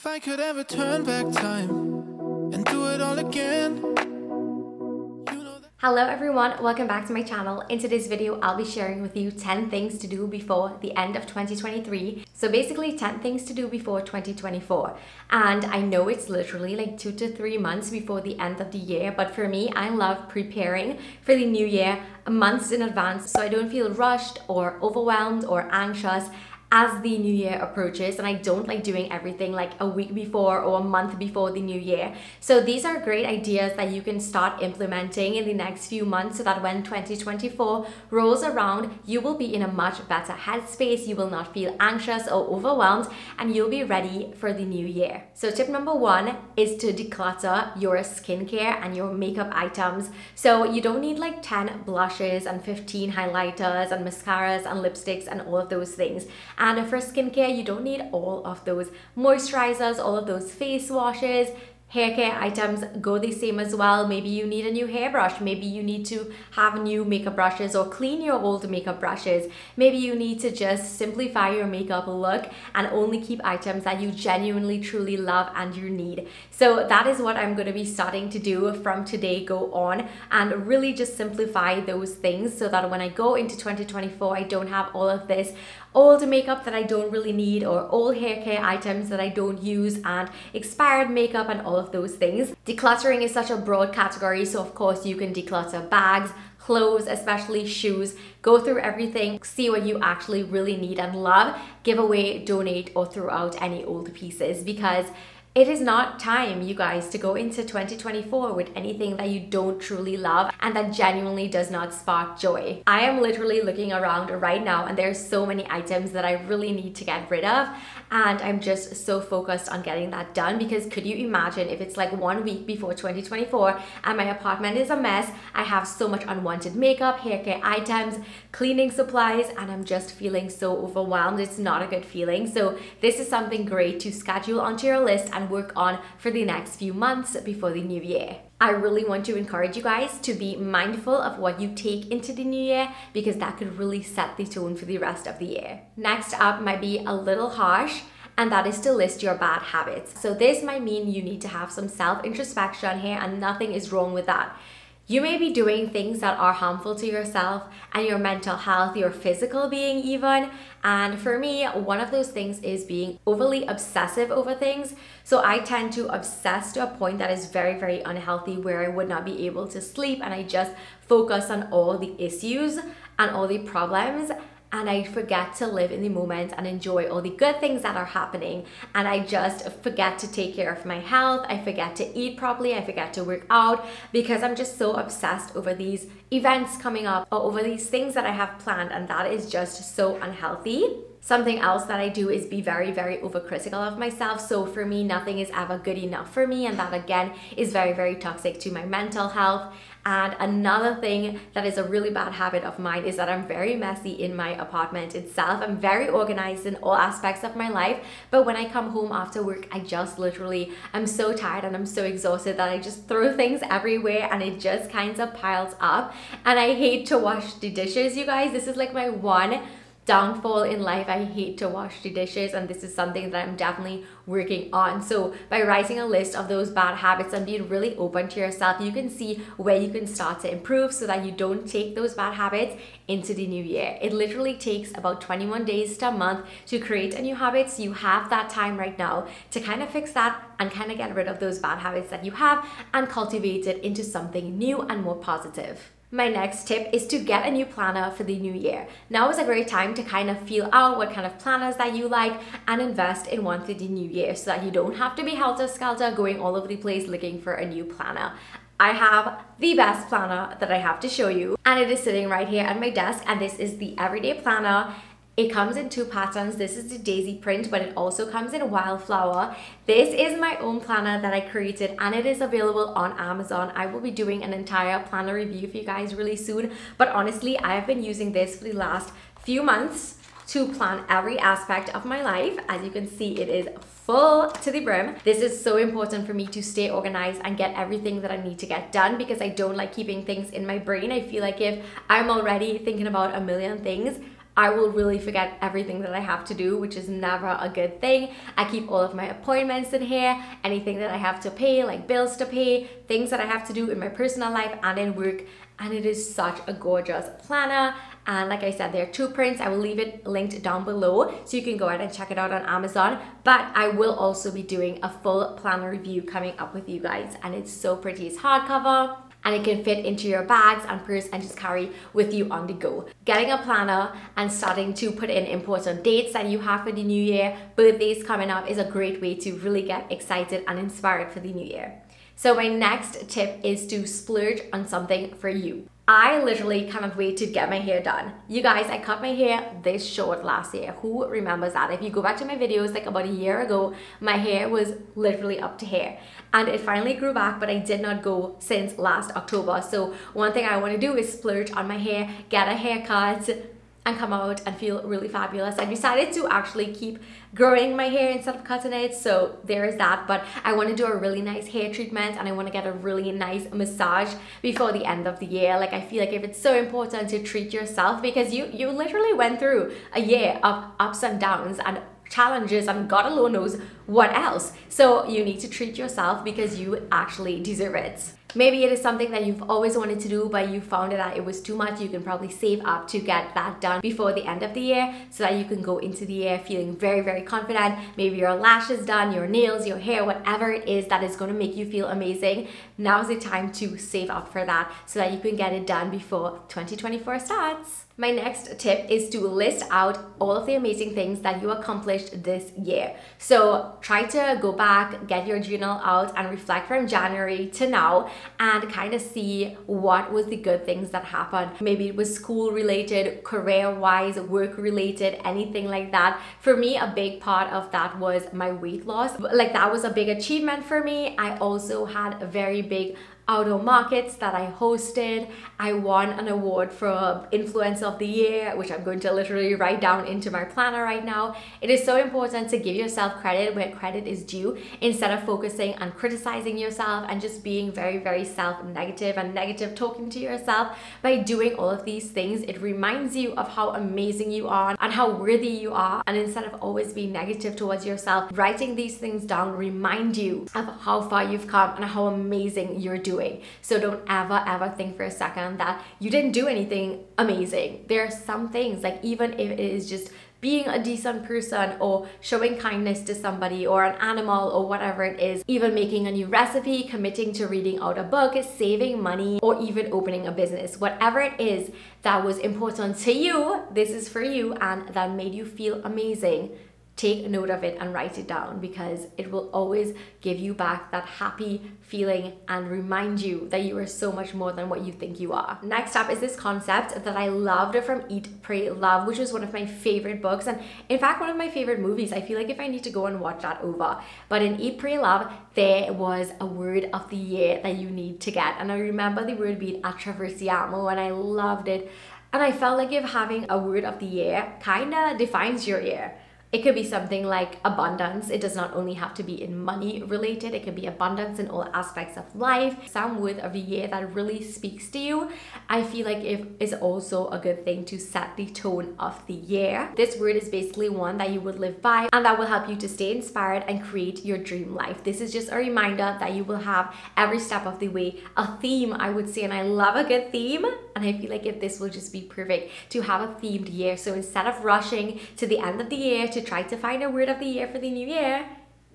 If I could ever turn back time and do it all again. Hello everyone, welcome back to my channel. In today's video, I'll be sharing with you 10 things to do before the end of 2023. So basically 10 things to do before 2024. And I know it's literally like 2 to 3 months before the end of the year, but for me, I love preparing for the new year months in advance so I don't feel rushed or overwhelmed or anxious as the new year approaches, and I don't like doing everything like a week before or a month before the new year. So these are great ideas that you can start implementing in the next few months so that when 2024 rolls around, you will be in a much better headspace, you will not feel anxious or overwhelmed, and you'll be ready for the new year. So tip number 1 is to declutter your skincare and your makeup items. So you don't need like 10 blushes and 15 highlighters and mascaras and lipsticks and all of those things. And for skincare, you don't need all of those moisturizers, all of those face washes. Hair care items go the same as well. Maybe you need a new hairbrush. Maybe you need to have new makeup brushes or clean your old makeup brushes. Maybe you need to just simplify your makeup look and only keep items that you genuinely truly love and you need. So that is what I'm going to be starting to do from today go on, and really just simplify those things so that when I go into 2024, I don't have all of this old makeup that I don't really need or old hair care items that I don't use and expired makeup and all of those things. Decluttering is such a broad category, so of course you can declutter bags, clothes, especially shoes. Go through everything, see what you actually really need and love, give away, donate, or throw out any old pieces, because it is not time, you guys, to go into 2024 with anything that you don't truly love and that genuinely does not spark joy. I am literally looking around right now and there's so many items that I really need to get rid of, and I'm just so focused on getting that done, because could you imagine if it's like 1 week before 2024 and my apartment is a mess, I have so much unwanted makeup, hair care items, cleaning supplies, and I'm just feeling so overwhelmed. It's not a good feeling. So this is something great to schedule onto your list and work on for the next few months before the new year. I really want to encourage you guys to be mindful of what you take into the new year, because that could really set the tone for the rest of the year. Next up might be a little harsh, and that is to list your bad habits. So this might mean you need to have some self-introspection here, and nothing is wrong with that. You may be doing things that are harmful to yourself and your mental health, your physical being even. And for me, one of those things is being overly obsessive over things. So I tend to obsess to a point that is very, very unhealthy, where I would not be able to sleep and I just focus on all the issues and all the problems, and I forget to live in the moment and enjoy all the good things that are happening. And I just forget to take care of my health. I forget to eat properly. I forget to work out, because I'm just so obsessed over these events coming up or over these things that I have planned, and that is just so unhealthy. Something else that I do is be very, very overcritical of myself. So for me, nothing is ever good enough for me, and that again is very, very toxic to my mental health. And another thing that is a really bad habit of mine is that I'm very messy in my apartment itself. I'm very organized in all aspects of my life, but when I come home after work, I just literally, I'm so tired and I'm so exhausted that I just throw things everywhere and it just kind of piles up. And I hate to wash the dishes, you guys. This is like my one downfall in life. I hate to wash the dishes, and this is something that I'm definitely working on. So by writing a list of those bad habits and being really open to yourself, you can see where you can start to improve so that you don't take those bad habits into the new year. It literally takes about 21 days to a month to create a new habit. So you have that time right now to kind of fix that and kind of get rid of those bad habits that you have and cultivate it into something new and more positive. My next tip is to get a new planner for the new year. Now is a great time to kind of feel out what kind of planners that you like and invest in one for the new year, so that you don't have to be helter-skelter going all over the place looking for a new planner. I have the best planner that I have to show you, and it is sitting right here at my desk, and this is the Everyday Planner. It comes in 2 patterns. This is the daisy print, but it also comes in wildflower. This is my own planner that I created, and it is available on Amazon. I will be doing an entire planner review for you guys really soon, but honestly, I have been using this for the last few months to plan every aspect of my life. As you can see, it is full to the brim. This is so important for me to stay organized and get everything that I need to get done, because I don't like keeping things in my brain. I feel like if I'm already thinking about a million things, I will really forget everything that I have to do, which is never a good thing. I keep all of my appointments in here, anything that I have to pay, like bills to pay, things that I have to do in my personal life and in work. And it is such a gorgeous planner. And like I said, there are 2 prints. I will leave it linked down below so you can go ahead and check it out on Amazon. But I will also be doing a full planner review coming up with you guys. And it's so pretty. It's hardcover and it can fit into your bags and purse and just carry with you on the go. Getting a planner and starting to put in important dates that you have for the new year, birthdays coming up, is a great way to really get excited and inspired for the new year. So my next tip is to splurge on something for you. I literally cannot wait to get my hair done. You guys, I cut my hair this short last year. Who remembers that? If you go back to my videos like about a year ago, my hair was literally up to here. And it finally grew back, but I did not go since last October. So one thing I want to do is splurge on my hair, get a haircut, and come out and feel really fabulous. I decided to actually keep growing my hair instead of cutting it, so there is that. But I want to do a really nice hair treatment and I want to get a really nice massage before the end of the year. Like, I feel like if it's so important to treat yourself, because you literally went through a year of ups and downs and challenges and God alone knows what else. So you need to treat yourself because you actually deserve it. Maybe it is something that you've always wanted to do, but you found that it was too much. You can probably save up to get that done before the end of the year so that you can go into the year feeling very, very confident. Maybe your lashes done, your nails, your hair, whatever it is that is going to make you feel amazing. Now's the time to save up for that so that you can get it done before 2024 starts. My next tip is to list out all of the amazing things that you accomplished this year. So try to go back, get your journal out and reflect from January to now and kind of see what was the good things that happened. Maybe it was school related, career wise, work related, anything like that. For me, a big part of that was my weight loss. Like, that was a big achievement for me. I also had a very big outdoor markets that I hosted. I won an award for Influencer of the Year, which I'm going to literally write down into my planner right now. It is so important to give yourself credit where credit is due instead of focusing on criticizing yourself and just being very, very self-negative and negative talking to yourself. By doing all of these things, it reminds you of how amazing you are and how worthy you are. And instead of always being negative towards yourself, writing these things down remind you of how far you've come and how amazing you're doing. So don't ever think for a second that you didn't do anything amazing. There are some things, like even if it is just being a decent person or showing kindness to somebody or an animal or whatever it is, even making a new recipe, committing to reading out a book, saving money, or even opening a business. Whatever it is that was important to you, this is for you, and that made you feel amazing. Take note of it and write it down, because it will always give you back that happy feeling and remind you that you are so much more than what you think you are. Next up is this concept that I loved from Eat, Pray, Love, which was one of my favorite books, and in fact one of my favorite movies. I feel like if I need to go and watch that over. But in Eat, Pray, Love, there was a word of the year that you need to get, and I remember the word being attraversiamo, and I loved it. And I felt like if having a word of the year kind of defines your year. It could be something like abundance. It does not only have to be in money related. It could be abundance in all aspects of life. Some word of the year that really speaks to you, I feel like it is also a good thing to set the tone of the year. This word is basically one that you would live by and that will help you to stay inspired and create your dream life. This is just a reminder that you will have every step of the way a theme, I would say, and I love a good theme. And I feel like if this will just be perfect to have a themed year. So instead of rushing to the end of the year to try to find a word of the year for the new year,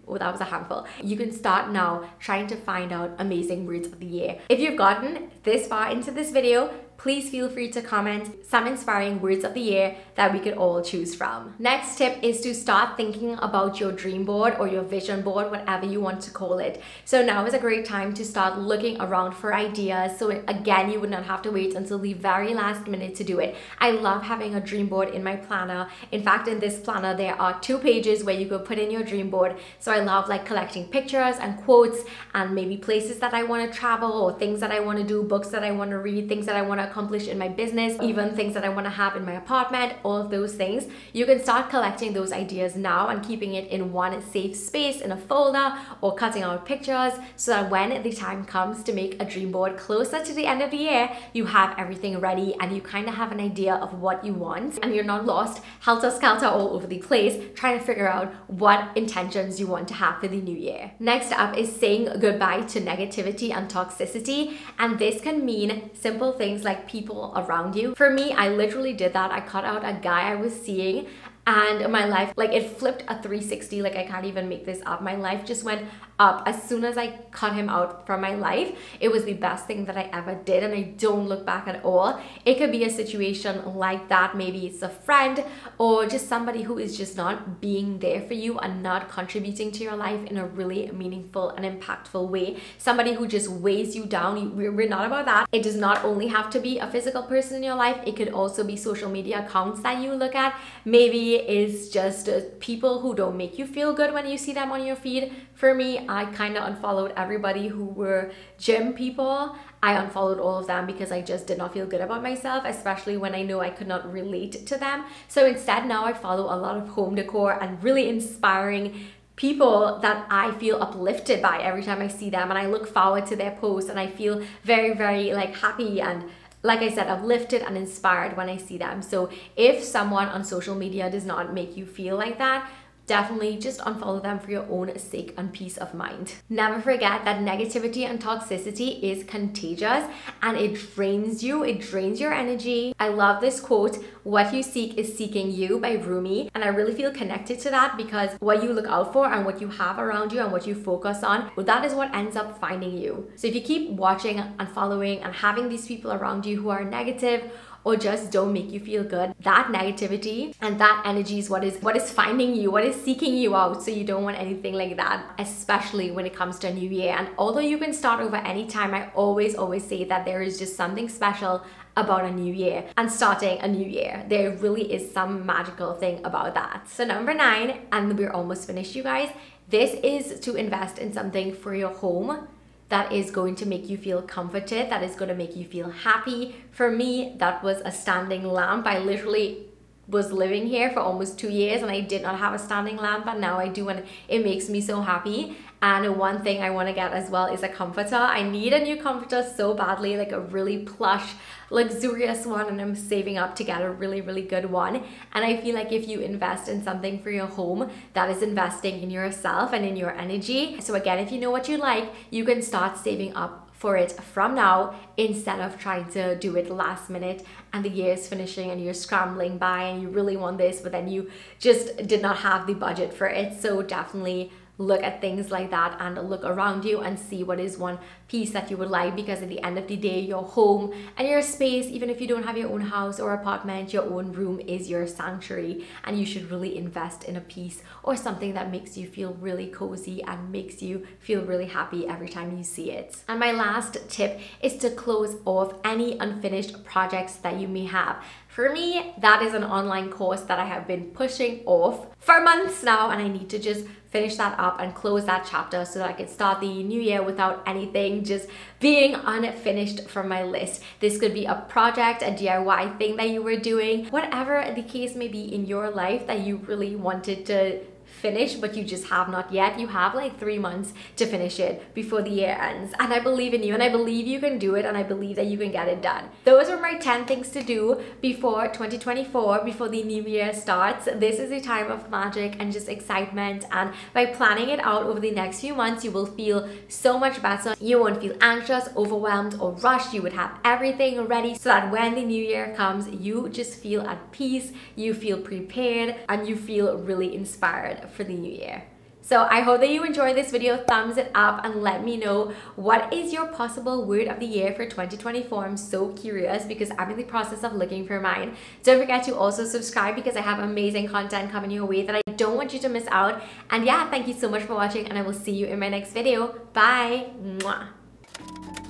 oh, that was a handful. You can start now trying to find out amazing words of the year. If you've gotten this far into this video, please feel free to comment some inspiring words of the year that we could all choose from. Next tip is to start thinking about your dream board or your vision board, whatever you want to call it. So now is a great time to start looking around for ideas. So again, you would not have to wait until the very last minute to do it. I love having a dream board in my planner. In fact, in this planner, there are 2 pages where you could put in your dream board. So I love like collecting pictures and quotes and maybe places that I want to travel or things that I want to do, books that I want to read, things that I want to to accomplish in my business, even things that I want to have in my apartment, all of those things. You can start collecting those ideas now and keeping it in one safe space in a folder or cutting out pictures, so that when the time comes to make a dream board closer to the end of the year, you have everything ready and you kind of have an idea of what you want, and you're not lost helter-skelter all over the place trying to figure out what intentions you want to have for the new year. Next up is saying goodbye to negativity and toxicity, and this can mean simple things like people around you. For me, I literally did that. I cut out a guy I was seeing, and my life, like, it flipped a 360. Like, I can't even make this up. My life just went up as soon as I cut him out from my life. It was the best thing that I ever did, and I don't look back at all. It could be a situation like that. Maybe it's a friend or just somebody who is just not being there for you and not contributing to your life in a really meaningful and impactful way. Somebody who just weighs you down. We're not about that. It does not only have to be a physical person in your life. It could also be social media accounts that you look at. Maybe it's just people who don't make you feel good when you see them on your feed. For me, I kind of unfollowed everybody who were gym people. I unfollowed all of them because I just did not feel good about myself, especially when I know I could not relate to them. So instead, now I follow a lot of home decor and really inspiring people that I feel uplifted by every time I see them, and I look forward to their posts and I feel very, very like happy and, like I said, uplifted and inspired when I see them. So if someone on social media does not make you feel like that, definitely just unfollow them for your own sake and peace of mind. Never forget that negativity and toxicity is contagious and it drains you, it drains your energy. I love this quote, "What you seek is seeking you," by Rumi, and I really feel connected to that, because what you look out for and what you have around you and what you focus on, well, that is what ends up finding you. So if you keep watching and following and having these people around you who are negative or just don't make you feel good, that negativity and that energy is what is finding you, what is seeking you out. So you don't want anything like that, especially when it comes to a new year. And although you can start over anytime, I always say that there is just something special about a new year and starting a new year. There really is some magical thing about that. So number 9, and we're almost finished, you guys, this is to invest in something for your home that is going to make you feel comforted, that is going to make you feel happy. For me, that was a standing lamp. I literally was living here for almost 2 years and I did not have a standing lamp, and now I do, and it makes me so happy. And one thing I want to get as well is a comforter. I need a new comforter so badly, like a really plush, luxurious one, and I'm saving up to get a really, really good one. And I feel like if you invest in something for your home, that is investing in yourself and in your energy. So again, if you know what you like, you can start saving up for it from now instead of trying to do it last minute and the year is finishing and you're scrambling by and you really want this, but then you just did not have the budget for it. So definitely look at things like that and look around you and see what is one piece that you would like, because at the end of the day, your home and your space, even if you don't have your own house or apartment, your own room is your sanctuary, and you should really invest in a piece or something that makes you feel really cozy and makes you feel really happy every time you see it. And my last tip is to close off any unfinished projects that you may have. For me, that is an online course that I have been pushing off for months now, and I need to just finish that up and close that chapter so that I can start the new year without anything just being unfinished from my list. This could be a project, a DIY thing that you were doing, whatever the case may be in your life that you really wanted to finish but you just have not yet. You have like 3 months to finish it before the year ends, and I believe in you, and I believe you can do it, and I believe that you can get it done. Those are my 10 things to do before 2024, before the new year starts. This is a time of magic and just excitement, and by planning it out over the next few months, you will feel so much better. You won't feel anxious, overwhelmed, or rushed. You would have everything ready so that when the new year comes, you just feel at peace, you feel prepared, and you feel really inspired for the new year. So I hope that you enjoyed this video. Thumbs it up and let me know what is your possible word of the year for 2024. I'm so curious because I'm in the process of looking for mine. Don't forget to also subscribe because I have amazing content coming your way that I don't want you to miss out. And yeah, thank you so much for watching, and I will see you in my next video. Bye. Mwah.